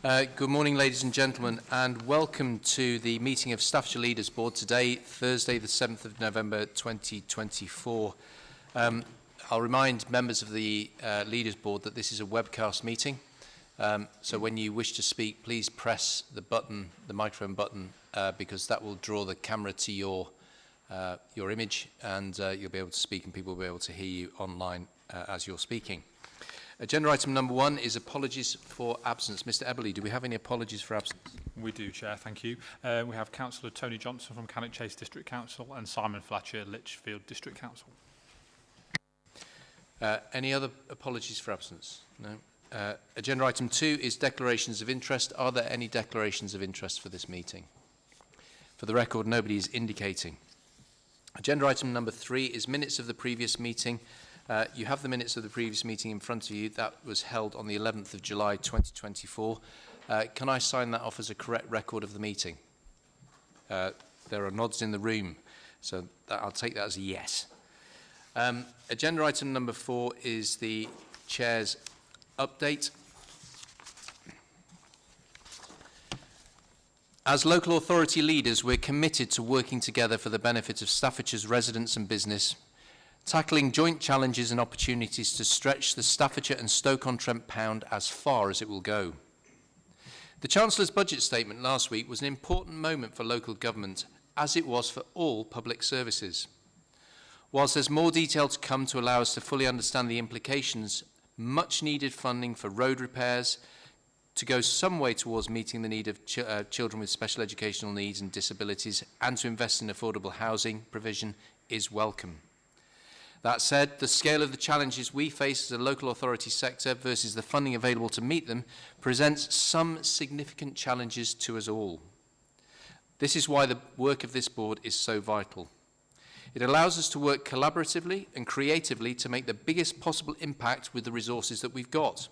Good morning, ladies and gentlemen, and welcome to the meeting of Staffordshire Leaders Board today, Thursday, the 7th of November 2024. I'll remind members of the Leaders Board that this is a webcast meeting. So when you wish to speak, please press the button, the microphone button, because that will draw the camera to your image, and you'll be able to speak, and people will be able to hear you online as you're speaking. Agenda item number 1 is apologies for absence. Mr. Eberle, do we have any apologies for absence? We do, Chair, thank you. We have Councillor Tony Johnson from Cannock Chase District Council and Simon Fletcher, Lichfield District Council. Any other apologies for absence? No. Agenda item 2 is declarations of interest. Are there any declarations of interest for this meeting? For the record, nobody is indicating. Agenda item number 3 is minutes of the previous meeting. You have the minutes of the previous meeting in front of you. That was held on the 11th of July 2024. Can I sign that off as a correct record of the meeting? There are nods in the room, so I'll take that as a yes. Agenda item number 4 is the Chair's update. As local authority leaders, we're committed to working together for the benefit of Staffordshire's residents and business, tackling joint challenges and opportunities to stretch the Staffordshire and Stoke-on-Trent pound as far as it will go. The Chancellor's budget statement last week was an important moment for local government, as it was for all public services. Whilst there's more detail to come to allow us to fully understand the implications, much needed funding for road repairs to go some way towards meeting the need of children with special educational needs and disabilities, and to invest in affordable housing provision is welcome. That said, the scale of the challenges we face as a local authority sector versus the funding available to meet them presents some significant challenges to us all. This is why the work of this board is so vital. It allows us to work collaboratively and creatively to make the biggest possible impact with the resources that we've got.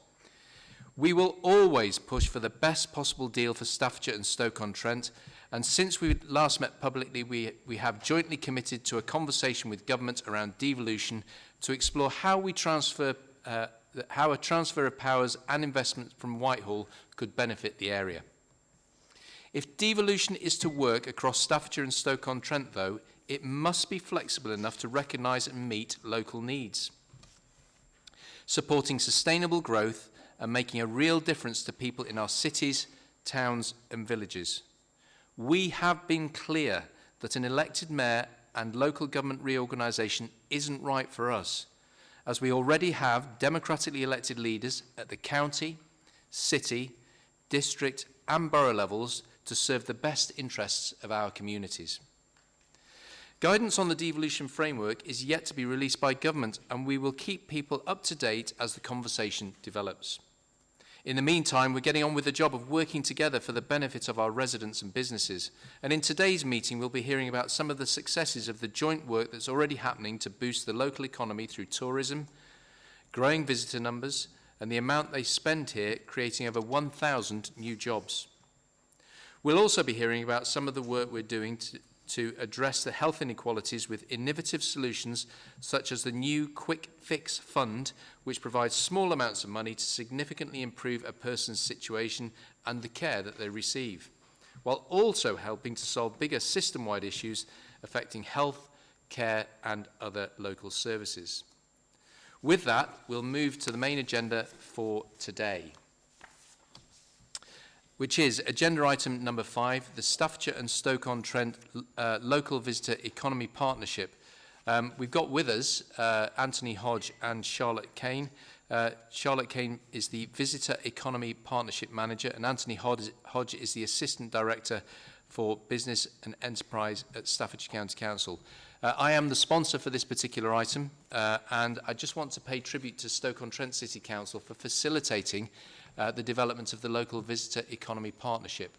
We will always push for the best possible deal for Staffordshire and Stoke-on-Trent, and since we last met publicly, we have jointly committed to a conversation with government around devolution to explore how a transfer of powers and investment from Whitehall could benefit the area. If devolution is to work across Staffordshire and Stoke-on-Trent, though, it must be flexible enough to recognise and meet local needs, supporting sustainable growth and making a real difference to people in our cities, towns and villages. We have been clear that an elected mayor and local government reorganisation isn't right for us, as we already have democratically elected leaders at the county, city, district and borough levels to serve the best interests of our communities. Guidance on the devolution framework is yet to be released by government, and we will keep people up to date as the conversation develops. In the meantime, we're getting on with the job of working together for the benefit of our residents and businesses. And in today's meeting, we'll be hearing about some of the successes of the joint work that's already happening to boost the local economy through tourism, growing visitor numbers, and the amount they spend here creating over 1,000 new jobs. We'll also be hearing about some of the work we're doing to address the health inequalities with innovative solutions such as the new Quick Fix Fund, which provides small amounts of money to significantly improve a person's situation and the care that they receive, while also helping to solve bigger system-wide issues affecting health, care and other local services. With that, we'll move to the main agenda for today, which is agenda item number 5, the Staffordshire and Stoke-on-Trent Local Visitor Economy Partnership. We've got with us Anthony Hodge and Charlotte Kane. Charlotte Kane is the Visitor Economy Partnership Manager, and Anthony Hodge is the Assistant Director for Business and Enterprise at Staffordshire County Council. I am the sponsor for this particular item, and I just want to pay tribute to Stoke-on-Trent City Council for facilitating the development of the Local Visitor Economy Partnership.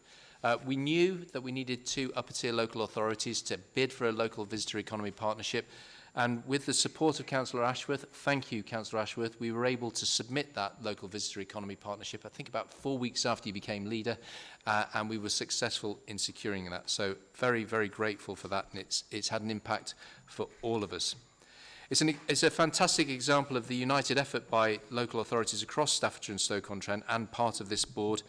We knew that we needed 2 upper-tier local authorities to bid for a Local Visitor Economy Partnership, and with the support of Councillor Ashworth, thank you Councillor Ashworth, we were able to submit that Local Visitor Economy Partnership, I think about 4 weeks after you became leader, and we were successful in securing that. So very, very grateful for that, and it's had an impact for all of us. It's a fantastic example of the united effort by local authorities across Staffordshire and Stoke-on-Trent and part of this board.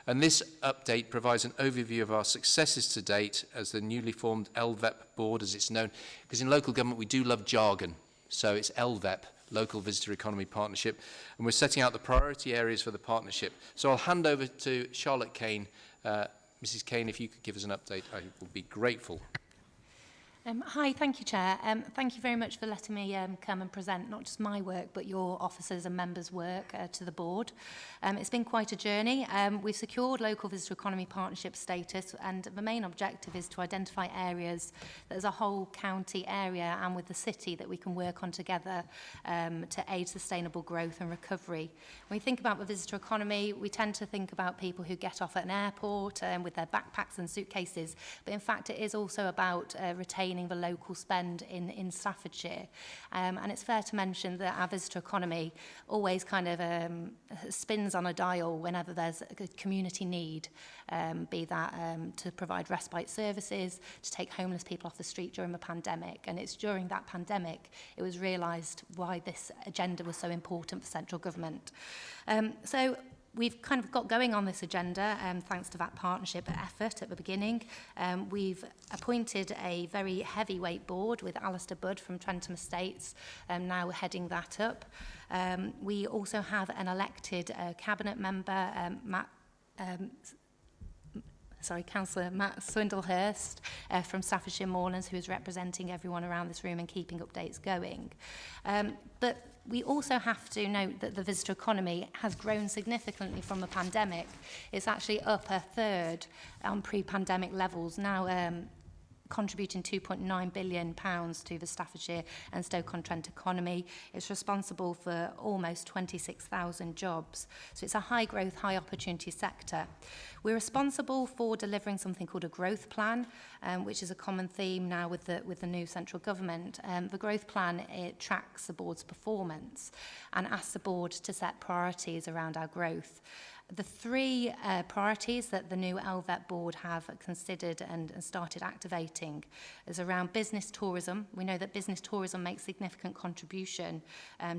And this update provides an overview of our successes to date as the newly formed LVEP board, as it's known, because in local government we do love jargon. So it's LVEP, Local Visitor Economy Partnership, and we're setting out the priority areas for the partnership. So I'll hand over to Charlotte Kane. Mrs. Kane, if you could give us an update, I would be grateful. Hi, thank you, Chair. Thank you very much for letting me come and present not just my work, but your officers and members' work to the board. It's been quite a journey. We've secured local visitor economy partnership status, and the main objective is to identify areas that as a whole county area and with the city that we can work on together to aid sustainable growth and recovery. When we think about the visitor economy, we tend to think about people who get off at an airport with their backpacks and suitcases, but in fact it is also about retaining the local spend in Staffordshire. And it's fair to mention that our visitor economy always kind of spins on a dial whenever there's a community need, be that to provide respite services, to take homeless people off the street during the pandemic. And it's during that pandemic it was realised why this agenda was so important for central government. So we've kind of got going on this agenda thanks to that partnership effort at the beginning. We've appointed a very heavyweight board with Alistair Budd from Trentham Estates now heading that up. We also have an elected cabinet member, Councillor Matt Swindlehurst from Staffordshire Moorlands, who is representing everyone around this room and keeping updates going. But we also have to note that the visitor economy has grown significantly from the pandemic. It's actually up a third on pre-pandemic levels, now contributing £2.9 billion to the Staffordshire and Stoke-on-Trent economy. It's responsible for almost 26,000 jobs. So it's a high growth, high opportunity sector. We're responsible for delivering something called a growth plan, which is a common theme now with the new central government. The growth plan, it tracks the board's performance and asks the board to set priorities around our growth. The three priorities that the new LVEP board have considered and started activating is around business tourism. We know that business tourism makes significant contribution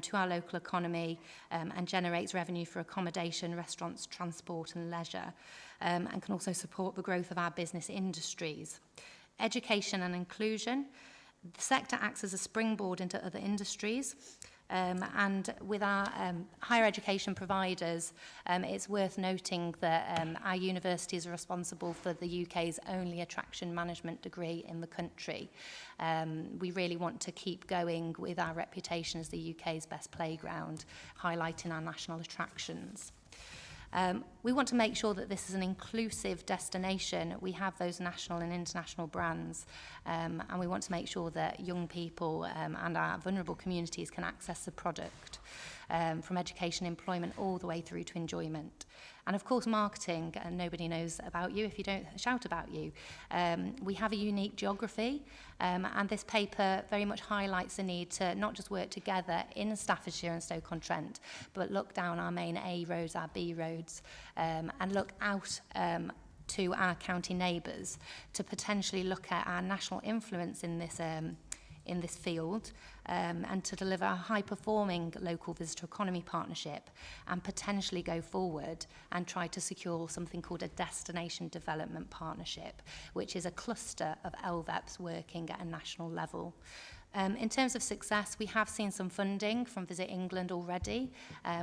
to our local economy and generates revenue for accommodation, restaurants, transport and leisure, and can also support the growth of our business industries. Education and inclusion. The sector acts as a springboard into other industries. And with our higher education providers, it's worth noting that our universities are responsible for the UK's only attraction management degree in the country. We really want to keep going with our reputation as the UK's best playground, highlighting our national attractions. We want to make sure that this is an inclusive destination. We have those national and international brands, and we want to make sure that young people and our vulnerable communities can access the product from education, employment, all the way through to enjoyment. And of course, marketing, and nobody knows about you if you don't shout about you. We have a unique geography, and this paper very much highlights the need to not just work together in Staffordshire and Stoke-on-Trent, but look down our main A roads, our B roads, and look out to our county neighbours to potentially look at our national influence in this field and to deliver a high-performing local visitor economy partnership and potentially go forward and try to secure something called a destination development partnership, which is a cluster of LVEPs working at a national level. In terms of success, we have seen some funding from Visit England already,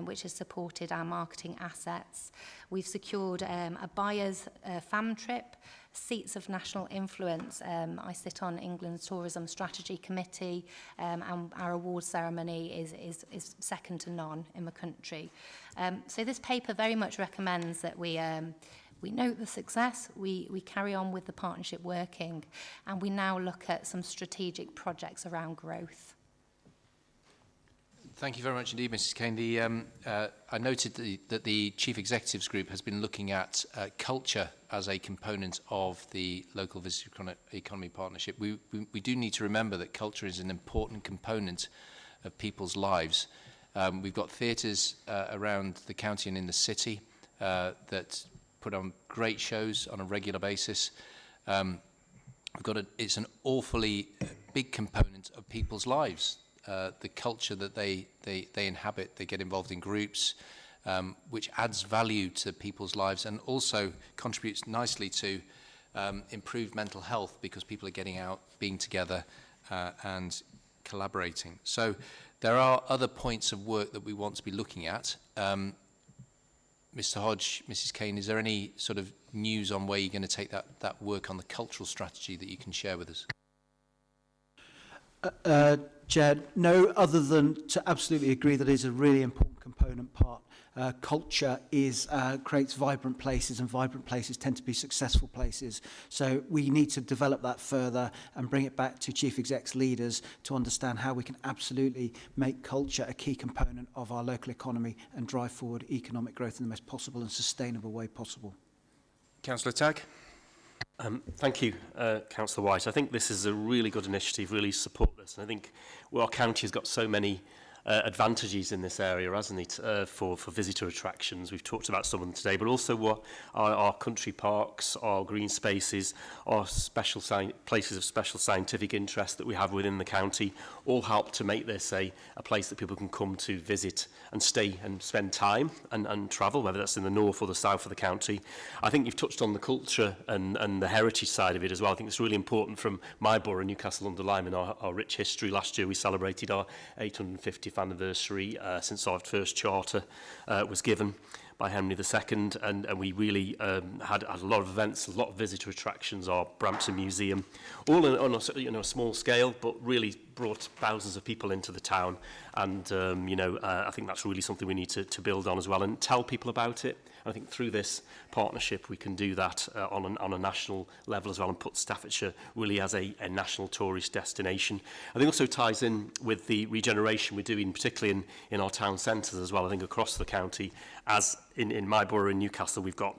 which has supported our marketing assets. We've secured a buyer's fam trip, seats of national influence. I sit on England's Tourism Strategy Committee, and our award ceremony is second to none in the country. So this paper very much recommends that we note the success, we carry on with the partnership working, and we now look at some strategic projects around growth. Thank you very much indeed, Mrs. Kane. I noted that the Chief Executives Group has been looking at culture as a component of the local visitor economy partnership. We do need to remember that culture is an important component of people's lives. We've got theatres around the county and in the city that put on great shows on a regular basis. It's an awfully big component of people's lives. the culture that they inhabit. They get involved in groups, which adds value to people's lives and also contributes nicely to improved mental health because people are getting out, being together and collaborating. So there are other points of work that we want to be looking at. Mr. Hodge, Mrs. Kane, is there any sort of news on where you're going to take that work on the cultural strategy that you can share with us? Chair, no, other than to absolutely agree that it is a really important component part. Culture creates vibrant places, and vibrant places tend to be successful places. So we need to develop that further and bring it back to Chief Exec's leaders to understand how we can absolutely make culture a key component of our local economy and drive forward economic growth in the most possible and sustainable way possible. Councillor Tagg. Thank you, Councillor White. I think this is a really good initiative, really support this. And I think our county has got so many advantages in this area, hasn't it, for visitor attractions. We've talked about some of them today, but also what our country parks, our green spaces, our special places of special scientific interest that we have within the county all help to make this a place that people can come to visit and stay and spend time and travel, whether that's in the north or the south of the county. I think you've touched on the culture and the heritage side of it as well. I think it's really important from my borough, Newcastle-under-Lyme, in our rich history. Last year we celebrated our 850th anniversary since our first charter was given by Henry II, and we really had a lot of events, a lot of visitor attractions, our Brampton Museum, all on a small scale, but really brought thousands of people into the town. And I think that's really something we need to build on as well and tell people about it. I think through this partnership we can do that on a national level as well and put Staffordshire really as a national tourist destination. I think also ties in with the regeneration we're doing, particularly in our town centres as well. I think across the county, as in my borough in Newcastle, we've got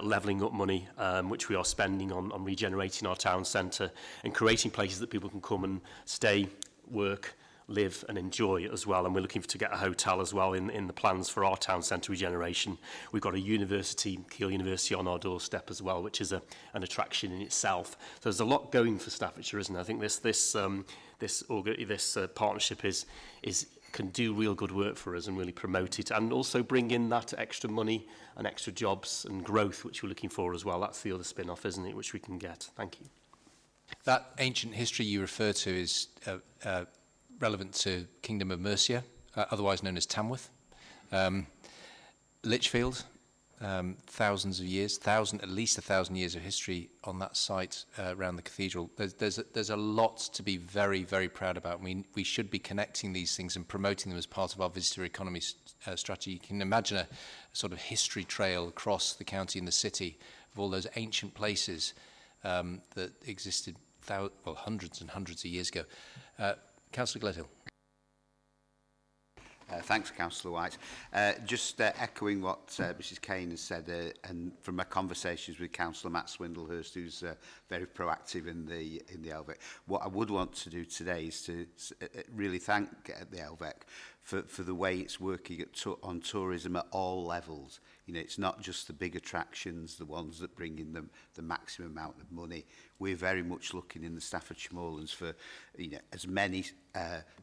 levelling up money which we are spending on regenerating our town centre and creating places that people can come and stay, work, live and enjoy as well. And we're looking to get a hotel as well in the plans for our town centre regeneration. We've got a university, Keele University, on our doorstep as well, which is an attraction in itself. So there's a lot going for Staffordshire, isn't there? I think this partnership can do real good work for us and really promote it, and also bring in that extra money and extra jobs and growth which we're looking for as well. That's the other spin-off, isn't it, which we can get. Thank you. That ancient history you refer to is relevant to Kingdom of Mercia, otherwise known as Tamworth. Lichfield, thousands of years, at least 1,000 years of history on that site around the cathedral. There's a lot to be very, very proud about. We should be connecting these things and promoting them as part of our visitor economy strategy. You can imagine a sort of history trail across the county and the city of all those ancient places that existed hundreds and hundreds of years ago. Councillor Gledhill. Thanks, Councillor White. Just echoing what Mrs Kane has said, and from my conversations with Councillor Matt Swindlehurst, who's very proactive in the LVEC, what I would want to do today is to really thank the LVEC for the way it's working on tourism at all levels. You know, it's not just the big attractions, the ones that bring in the maximum amount of money. We're very much looking in the Staffordshire Moorlands for, you know, as many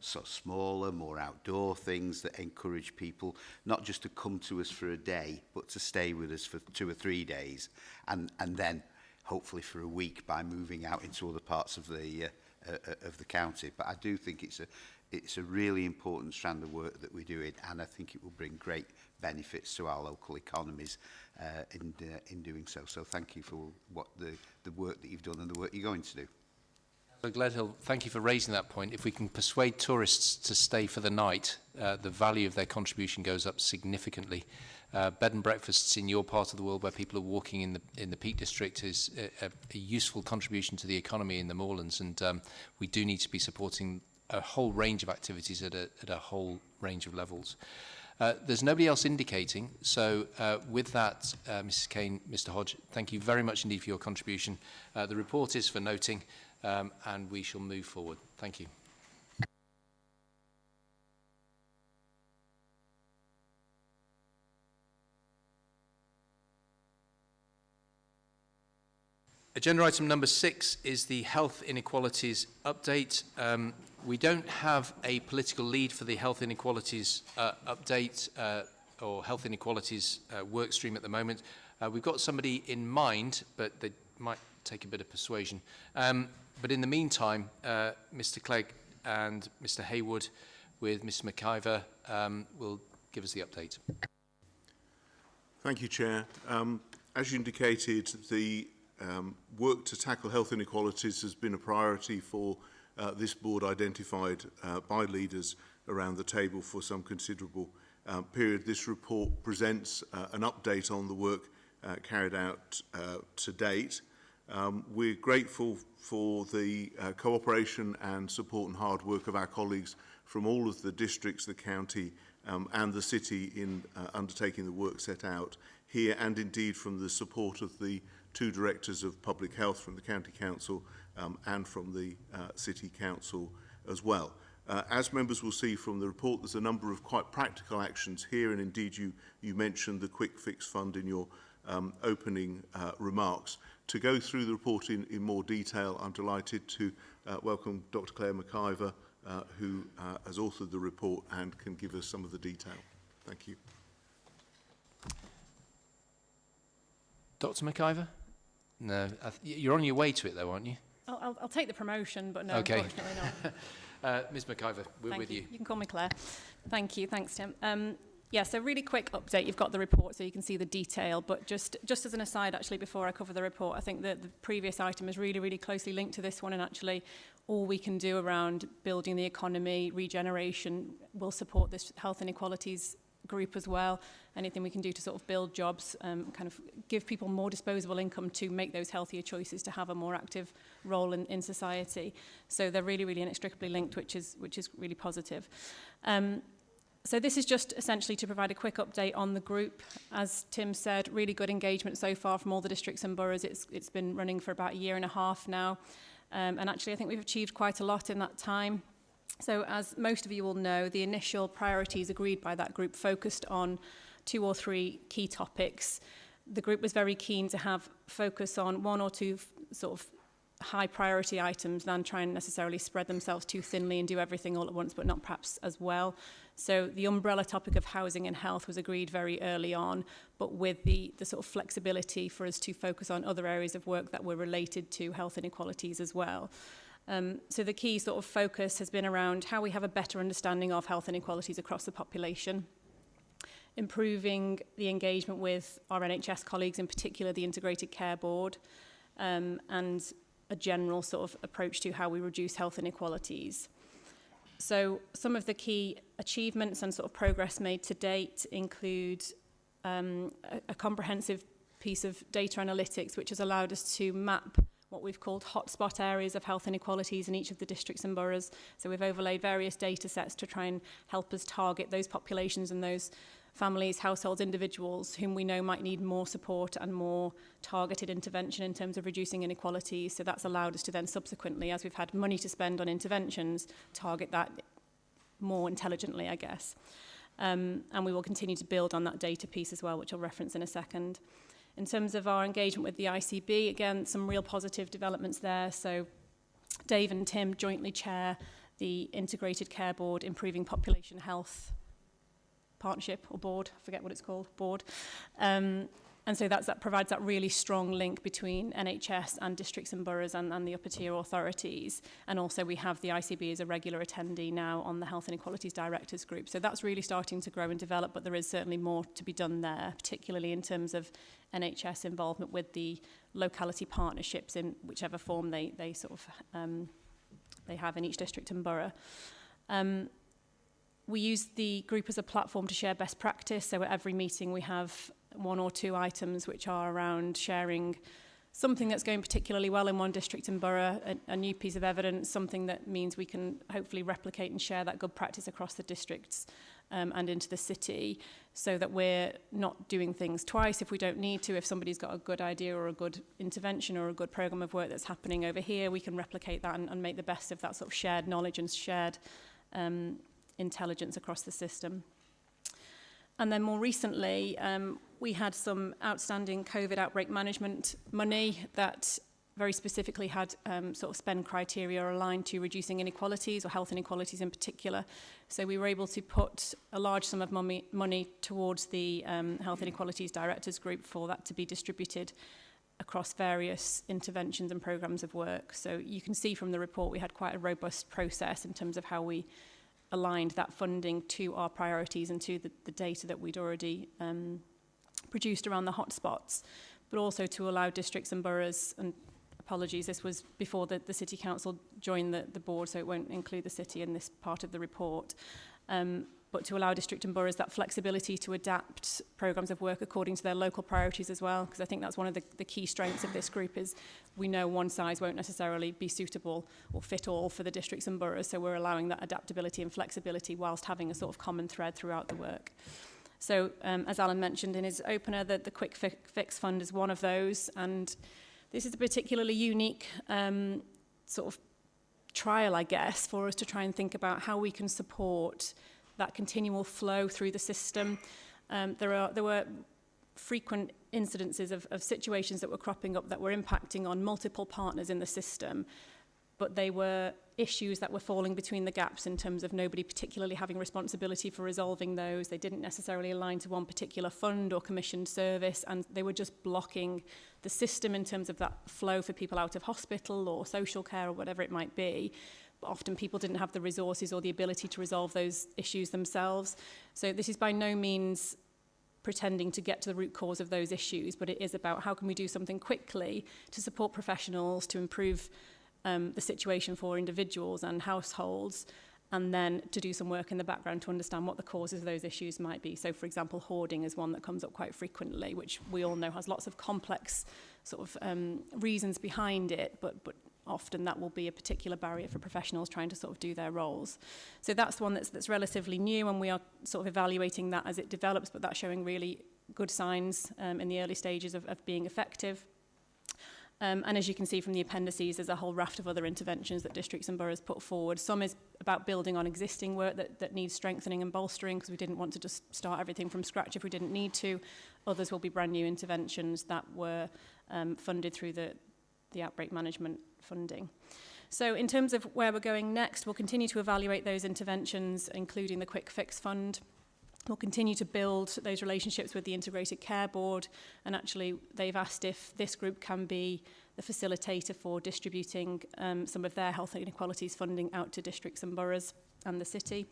sort of smaller, more outdoor things that encourage people not just to come to us for a day, but to stay with us for 2 or 3 days, and then hopefully for a week by moving out into other parts of the county. But I do think it's a really important strand of work that we're doing, and I think it will bring great benefits to our local economies in doing so. So thank you for what the work that you've done and the work you're going to do. So Gledhill, thank you for raising that point. If we can persuade tourists to stay for the night, the value of their contribution goes up significantly. Bed and breakfasts in your part of the world where people are walking in the Peak District is a useful contribution to the economy in the Moorlands, and we do need to be supporting a whole range of activities at a whole range of levels. There's nobody else indicating, so with that, Mrs Kane, Mr Hodge, thank you very much indeed for your contribution. The report is for noting, and we shall move forward. Thank you. Agenda item number 6 is the health inequalities update. We don't have a political lead for the health inequalities update or health inequalities work stream at the moment. We've got somebody in mind, but they might take a bit of persuasion. But in the meantime, Mr. Clegg and Mr. Haywood with Mr. McIver will give us the update. Thank you, Chair. As you indicated, the work to tackle health inequalities has been a priority for this board, identified by leaders around the table for some considerable period. This report presents an update on the work carried out to date. We're grateful for the cooperation and support and hard work of our colleagues from all of the districts, the county and the city in undertaking the work set out here, and indeed from the support of the two directors of public health from the County Council and from the City Council as well. As members will see from the report, there's a number of quite practical actions here, and indeed you mentioned the Quick Fix Fund in your opening remarks. To go through the report in more detail, I'm delighted to welcome Dr. Claire McIver, who has authored the report and can give us some of the detail. Thank you. Dr. McIver? No, you're on your way to it though, aren't you? I'll take the promotion, but no, okay. Unfortunately not. Ms. McIver, we're with you. You can call me Claire. Thank you. Thanks, Tim. Yeah, so really quick update. You've got the report so you can see the detail, but just as an aside, actually, before I cover the report, I think that the previous item is really, really closely linked to this one, and actually all we can do around building the economy, regeneration, will support this health inequalities group as well. Anything we can do to sort of build jobs, kind of give people more disposable income to make those healthier choices, to have a more active role in society. So they're really, really inextricably linked, which is really positive. So this is just essentially to provide a quick update on the group. As Tim said, really good engagement so far from all the districts and boroughs. It's been running for about 1.5 years now. And actually, I think we've achieved quite a lot in that time. So as most of you will know, the initial priorities agreed by that group focused on 2 or 3 key topics. The group was very keen to have focus on 1 or 2 sort of high priority items than try and necessarily spread themselves too thinly and do everything all at once, but not perhaps as well. So the umbrella topic of housing and health was agreed very early on, but with the sort of flexibility for us to focus on other areas of work that were related to health inequalities as well. So the key sort of focus has been around how we have a better understanding of health inequalities across the population, improving the engagement with our NHS colleagues, in particular the Integrated Care Board, and a general sort of approach to how we reduce health inequalities. So some of the key achievements and sort of progress made to date include a comprehensive piece of data analytics which has allowed us to map what we've called hotspot areas of health inequalities in each of the districts and boroughs. So we've overlaid various data sets to try and help us target those populations and those families, households, individuals whom we know might need more support and more targeted intervention in terms of reducing inequalities. So that's allowed us to then subsequently, as we've had money to spend on interventions, target that more intelligently, I guess. And we will continue to build on that data piece as well, which I'll reference in a second. In terms of our engagement with the ICB, again, some real positive developments there. So Dave and Tim jointly chair the Integrated Care Board Improving Population Health Partnership or board, I forget what it's called, board. And so that provides that really strong link between NHS and districts and boroughs and the upper tier authorities. And also we have the ICB as a regular attendee now on the Health Inequalities Directors Group. So that's really starting to grow and develop, but there is certainly more to be done there, particularly in terms of NHS involvement with the locality partnerships in whichever form they sort of they have in each district and borough. We use the group as a platform to share best practice. So at every meeting we have 1 or 2 items which are around sharing something that's going particularly well in one district and borough, a new piece of evidence, something that means we can hopefully replicate and share that good practice across the districts and into the city, so that we're not doing things twice if we don't need to. If somebody's got a good idea or a good intervention or a good programme of work that's happening over here, we can replicate that and make the best of that sort of shared knowledge and shared intelligence across the system. And then more recently, we had some outstanding COVID outbreak management money that very specifically had sort of spend criteria aligned to reducing inequalities, or health inequalities in particular. So we were able to put a large sum of money towards the Health Inequalities Directors Group for that to be distributed across various interventions and programmes of work. So you can see from the report we had quite a robust process in terms of how we aligned that funding to our priorities and to the data that we'd already produced around the hotspots, but also to allow districts and boroughs, and apologies, this was before the City Council joined the board, so it won't include the City in this part of the report, but to allow district and boroughs that flexibility to adapt programmes of work according to their local priorities as well, because I think that's one of the key strengths of this group is we know one size won't necessarily be suitable or fit all for the districts and boroughs, so we're allowing that adaptability and flexibility whilst having a sort of common thread throughout the work. So as Alan mentioned in his opener, the Quick Fix Fund is one of those, and this is a particularly unique sort of trial, I guess, for us to try and think about how we can support that continual flow through the system. There were frequent incidences of situations that were cropping up that were impacting on multiple partners in the system, but they were issues that were falling between the gaps in terms of nobody particularly having responsibility for resolving those. They didn't necessarily align to one particular fund or commissioned service, and they were just blocking the system in terms of that flow for people out of hospital or social care or whatever it might be. But often people didn't have the resources or the ability to resolve those issues themselves. So this is by no means pretending to get to the root cause of those issues, but it is about how can we do something quickly to support professionals, to improve the situation for individuals and households, and then to do some work in the background to understand what the causes of those issues might be. So, for example, hoarding is one that comes up quite frequently, which we all know has lots of complex sort of reasons behind it, but often that will be a particular barrier for professionals trying to sort of do their roles. So that's one that's relatively new, and we are sort of evaluating that as it develops, but that's showing really good signs in the early stages of being effective. And as you can see from the appendices, there's a whole raft of other interventions that districts and boroughs put forward. Some is about building on existing work that needs strengthening and bolstering, because we didn't want to just start everything from scratch if we didn't need to. Others will be brand new interventions that were funded through the outbreak management funding. So in terms of where we're going next, we'll continue to evaluate those interventions, including the Quick Fix Fund. We'll continue to build those relationships with the Integrated Care Board, and actually they've asked if this group can be the facilitator for distributing some of their health inequalities funding out to districts and boroughs and the city.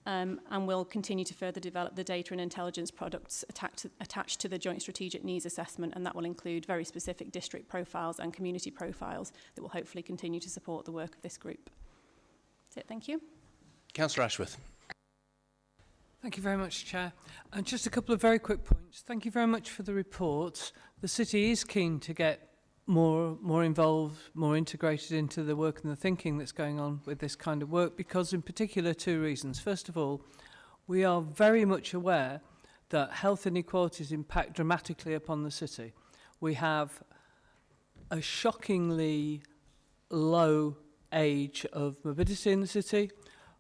And we'll continue to further develop the data and intelligence products attached to the Joint Strategic Needs Assessment, and that will include very specific district profiles and community profiles that will hopefully continue to support the work of this group. That's it, thank you. Councillor Ashworth. Thank you very much, Chair. And just a couple of very quick points. Thank you very much for the report. The city is keen to get more involved, more integrated into the work and the thinking that's going on with this kind of work, because in particular two reasons. First of all, we are very much aware that health inequalities impact dramatically upon the city. We have a shockingly low age of morbidity in the city,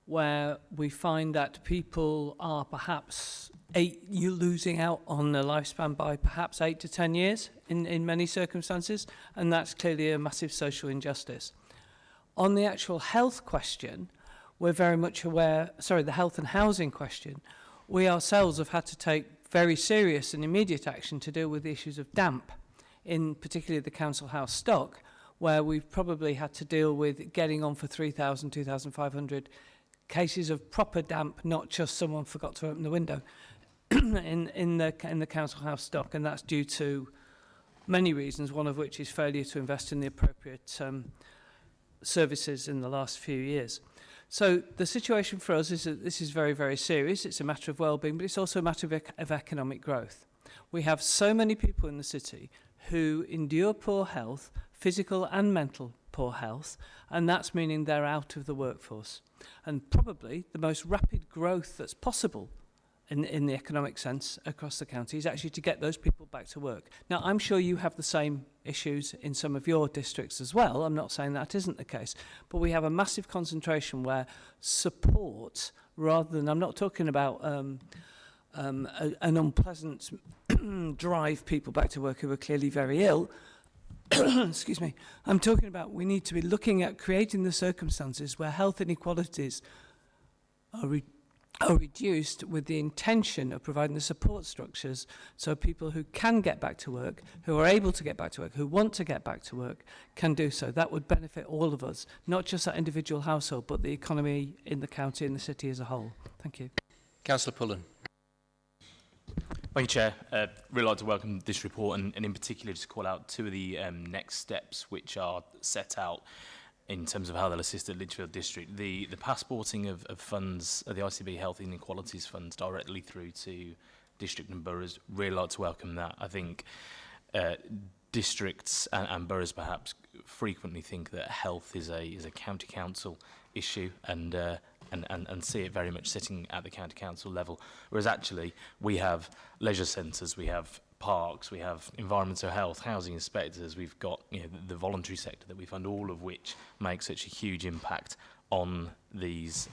where we find that people are perhaps losing out on their lifespan by perhaps 8 to 10 years in many circumstances, and that's clearly a massive social injustice. On the actual health question, we're very much aware, the health and housing question, we ourselves have had to take very serious and immediate action to deal with the issues of damp, in particularly the council house stock, where we've probably had to deal with getting on for 3,000, 2,500 cases of proper damp, not just someone forgot to open the window in the council house stock, and that's due to many reasons, one of which is failure to invest in the appropriate services in the last few years. So the situation for us is that this is very, very serious. It's a matter of well-being, but it's also a matter of economic growth. We have so many people in the city who endure poor health, physical and mental poor health, and that's meaning they're out of the workforce. And probably the most rapid growth that's possible in the economic sense across the county is actually to get those people back to work. Now, I'm sure you have the same issues in some of your districts as well. I'm not saying that isn't the case, but we have a massive concentration where support, rather than, I'm not talking about an unpleasant drive people back to work who are clearly very ill, excuse me, I'm talking about we need to be looking at creating the circumstances where health inequalities are reduced with the intention of providing the support structures so people who can get back to work, who are able to get back to work, who want to get back to work, can do so. That would benefit all of us, not just that individual household, but the economy in the county and the city as a whole. Thank you. Councillor Pullen. Thank you, Chair. Really like to welcome this report and in particular just call out two of the next steps which are set out in terms of how they'll assist the Lichfield District. The passporting of funds, the ICB Health Inequalities funds directly through to district and boroughs, really like to welcome that. I think districts and boroughs perhaps frequently think that health is a county council issue and see it very much sitting at the county council level, whereas actually we have leisure centres, we have parks, we have environmental health, housing inspectors, we've got the voluntary sector that we fund, all of which make such a huge impact on these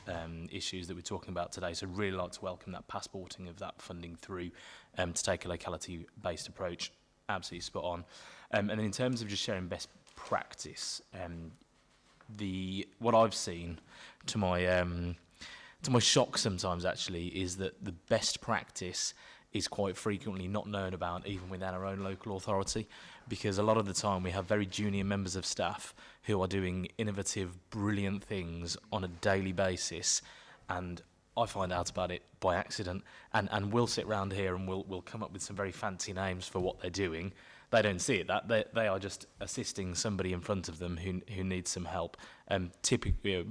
issues that we're talking about today. So really like to welcome that passporting of that funding through to take a locality-based approach. Absolutely spot on. And then in terms of just sharing best practice, what I've seen to my shock sometimes actually is that the best practice is quite frequently not known about even within our own local authority, because a lot of the time we have very junior members of staff who are doing innovative, brilliant things on a daily basis, and I find out about it by accident, and we'll sit round here and we'll come up with some very fancy names for what they're doing. They don't see it, that they are just assisting somebody in front of them who needs some help, typically,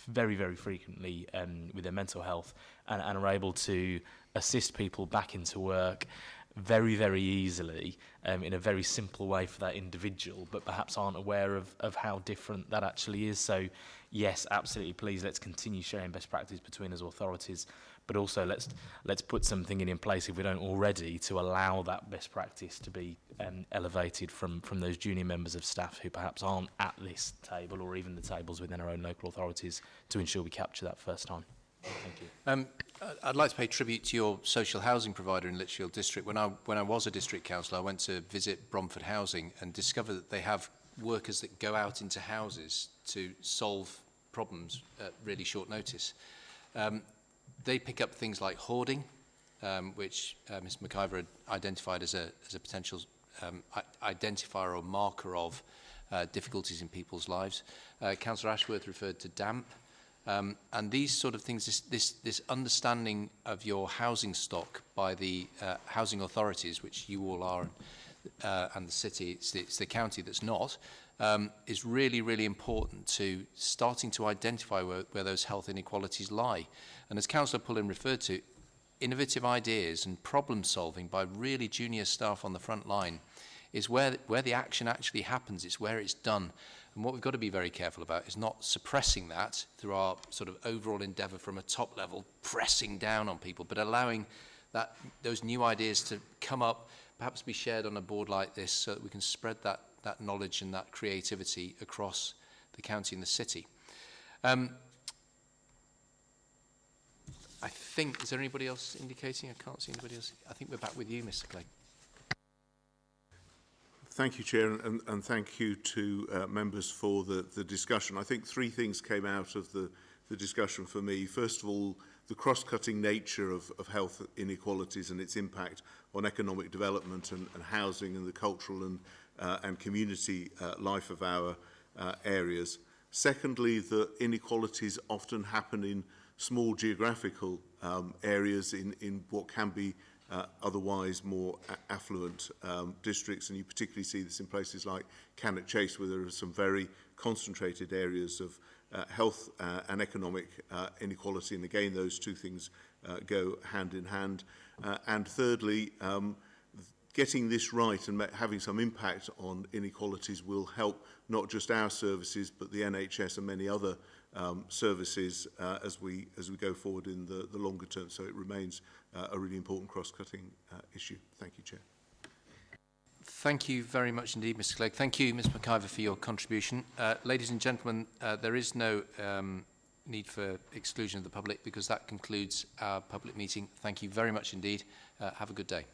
very, very frequently with their mental health, and are able to assist people back into work very, very easily in a very simple way for that individual, but perhaps aren't aware of how different that actually is. So yes, absolutely, please, let's continue sharing best practice between us authorities, but also let's put something in place if we don't already to allow that best practice to be elevated from those junior members of staff who perhaps aren't at this table or even the tables within our own local authorities to ensure we capture that first time. Thank you. I'd like to pay tribute to your social housing provider in Lichfield District. When I was a district councillor, I went to visit Bromford Housing and discovered that they have workers that go out into houses to solve problems at really short notice. They pick up things like hoarding, which Ms McIver had identified as a potential identifier or marker of difficulties in people's lives. Councillor Ashworth referred to damp. And these sort of things, this understanding of your housing stock by the housing authorities, which you all are, and the city, it's the county that's not, is really, really important to starting to identify where those health inequalities lie. And as Councillor Pullen referred to, innovative ideas and problem solving by really junior staff on the front line is where the action actually happens. It's where it's done. And what we've got to be very careful about is not suppressing that through our sort of overall endeavour from a top level, pressing down on people, but allowing those new ideas to come up, perhaps be shared on a board like this so that we can spread that knowledge and that creativity across the county and the city. I think, is there anybody else indicating? I can't see anybody else. I think we're back with you, Mr. Clegg. Thank you, Chair, and thank you to members for the discussion. I think three things came out of the discussion for me. First of all, the cross-cutting nature of health inequalities and its impact on economic development and housing and the cultural and community life of our areas. Secondly, that inequalities often happen in small geographical areas in what can be otherwise more affluent districts, and you particularly see this in places like Cannock Chase, where there are some very concentrated areas of health and economic inequality, and again those two things go hand in hand. And thirdly, getting this right and having some impact on inequalities will help not just our services but the NHS and many other services as we go forward in the longer term. So it remains a really important cross-cutting issue. Thank you, Chair. Thank you very much indeed, Mr. Clegg. Thank you, Ms McIver, for your contribution. Ladies and gentlemen, there is no need for exclusion of the public because that concludes our public meeting. Thank you very much indeed. Have a good day.